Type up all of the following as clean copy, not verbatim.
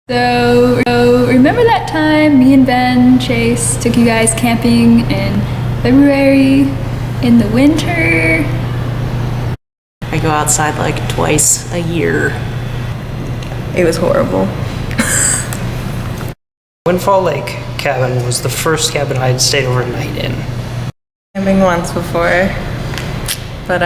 So remember that time me and Ben Chase took you guys camping in February in the winter? I go outside like twice a year. It was horrible. Windfall Lake cabin was the first cabin I had stayed overnight in. Camping once before, but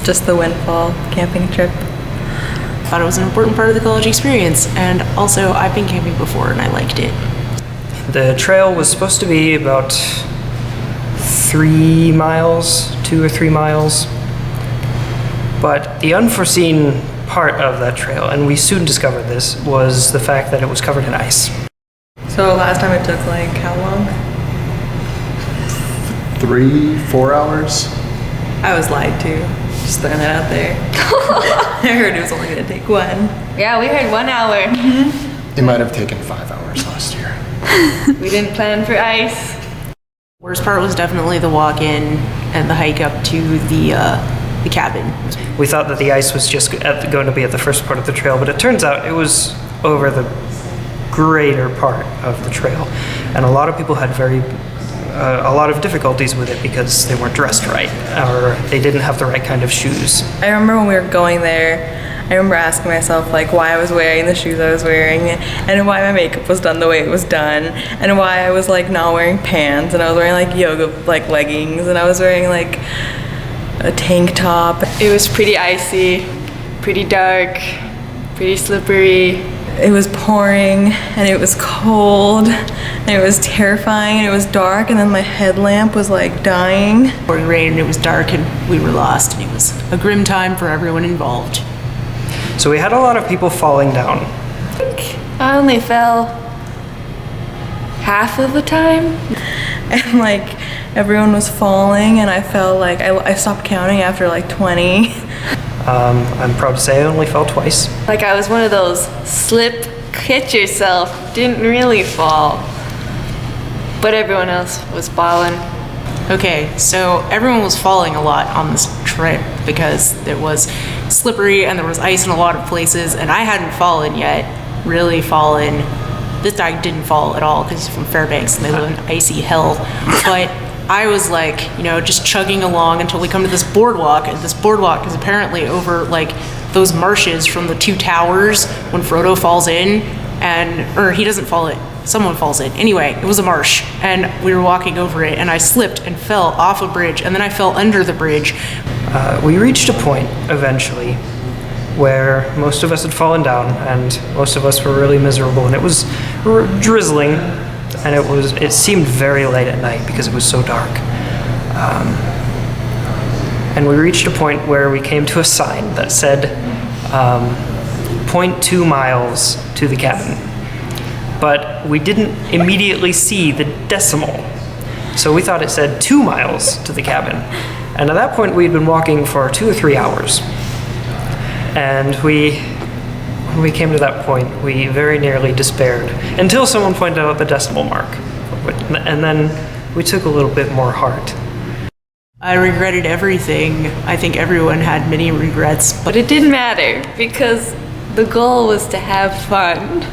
just the Windfall camping trip. I thought it was an important part of the college experience, and also I've been camping before and I liked it. The trail was supposed to be about 3 miles, 2 or 3 miles, but the unforeseen part of that trail, and we soon discovered this, was the fact that it was covered in ice. So last time it took like how long? 3-4 hours. I was lied to. Just throwing that out there. I heard it was only gonna take one. Yeah, we heard 1 hour. It might have taken 5 hours last year. We didn't plan for ice. Worst part was definitely the walk-in and the hike up to the cabin. We thought that the ice was just going to be at the first part of the trail, but it turns out it was over the greater part of the trail, and a lot of people had a lot of difficulties with it because they weren't dressed right, or they didn't have the right kind of shoes. I remember when we were going there, I remember asking myself like why I was wearing the shoes I was wearing, and why my makeup was done the way it was done, and why I was like not wearing pants, and I was wearing like yoga like leggings, and I was wearing like a tank top. It was pretty icy, pretty dark, pretty slippery. It was pouring and it was cold and it was terrifying and it was dark, and then my headlamp was like dying. Pouring rain and it was dark and we were lost, and it was a grim time for everyone involved. So we had a lot of people falling down. I only fell half of the time. And like everyone was falling and I felt like I stopped counting after like 20. I'm proud to say I only fell twice. Like I was one of those slip, hit yourself, didn't really fall. But everyone else was falling. Okay, so everyone was falling a lot on this trip because it was slippery and there was ice in a lot of places, and I hadn't fallen yet, really fallen. This guy didn't fall at all because he's from Fairbanks and they live in icy hell. But I was like, just chugging along until we come to this boardwalk, and this boardwalk is apparently over like those marshes from the two towers when Frodo falls in, or he doesn't fall in, someone falls in. Anyway, it was a marsh, and we were walking over it, and I slipped and fell off a bridge, and then I fell under the bridge. We reached a point eventually where most of us had fallen down and most of us were really miserable, and it was drizzling, and it seemed very late at night because it was so dark. And we reached a point where we came to a sign that said 0.2 miles to the cabin, but we didn't immediately see the decimal, so we thought it said 2 miles to the cabin. And at that point we'd been walking for 2 or 3 hours, and when we came to that point, we very nearly despaired until someone pointed out the decimal mark, and then we took a little bit more heart. I regretted everything. I think everyone had many regrets, But it didn't matter because the goal was to have fun.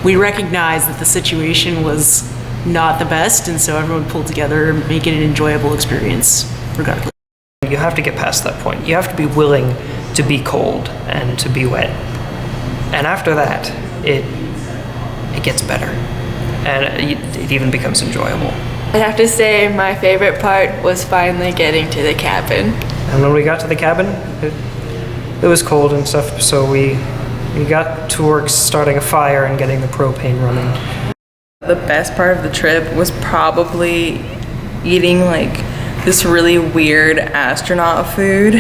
we recognized that the situation was not the best, and so everyone pulled together and make it an enjoyable experience regardless. You have to get past that point. You have to be willing to be cold and to be wet. And after that, it gets better. And it even becomes enjoyable. I'd have to say my favorite part was finally getting to the cabin. And when we got to the cabin, it was cold and stuff, so we got to work starting a fire and getting the propane running. The best part of the trip was probably eating like this really weird astronaut food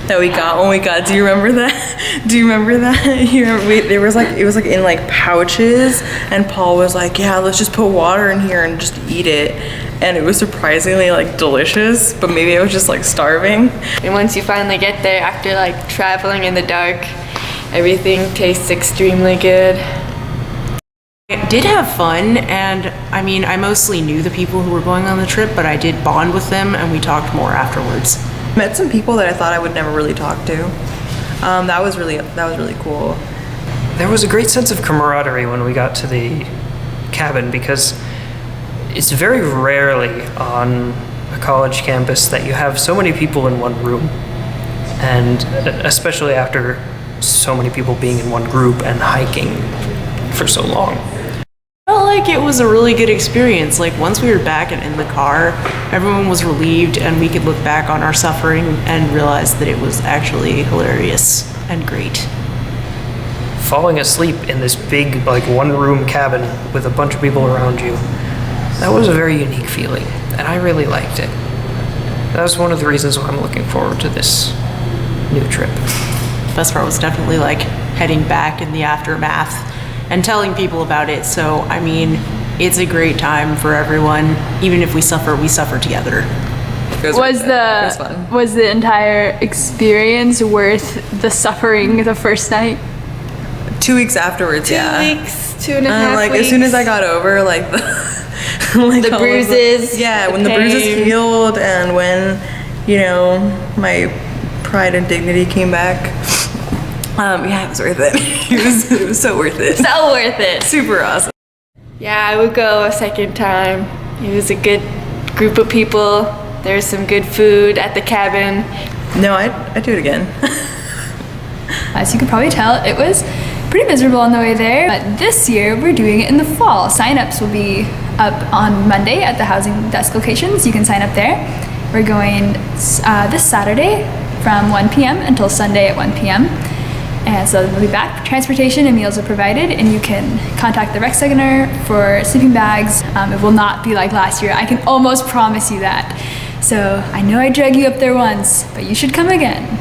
that we got when we got. Do you remember that? Do you remember that? It was like in like pouches, and Paul was like, yeah, let's just put water in here and just eat it. And it was surprisingly like delicious, but maybe I was just like starving. And once you finally get there, after like traveling in the dark, everything tastes extremely good. I did have fun, and I mostly knew the people who were going on the trip, but I did bond with them and we talked more afterwards. Met some people that I thought I would never really talk to. That was really cool. there was a great sense of camaraderie when we got to the cabin, because it's very rarely on a college campus that you have so many people in one room, and especially after so many people being in one group and hiking for so long. I felt like it was a really good experience. Like once we were back and in the car, everyone was relieved and we could look back on our suffering and realize that it was actually hilarious and great. Falling asleep in this big, like, one-room cabin with a bunch of people around you, that was a very unique feeling, and I really liked it. That was one of the reasons why I'm looking forward to this new trip. Best part was definitely like heading back in the aftermath and telling people about it. So, I mean, it's a great time for everyone. Even if we suffer together. Was the entire experience worth the suffering the first night? 2 weeks afterwards, 2 weeks, 2.5 like weeks. as soon as I got over like the like The bruises, when the bruises pain. healed, and when, you know, my pride and dignity came back, it was worth it. It was so worth it. So worth it. Super awesome. Yeah, I would go a second time. It was a good group of people. There's some good food at the cabin. No, I'd do it again. As you could probably tell, it was pretty miserable on the way there. But this year, we're doing it in the fall. Sign-ups will be up on Monday at the housing desk locations. You can sign up there. We're going this Saturday from 1 p.m. until Sunday at 1 p.m. And so we'll be back. Transportation and meals are provided, and you can contact the rec center for sleeping bags. It will not be like last year. I can almost promise you that. So I know I drug you up there once, but you should come again.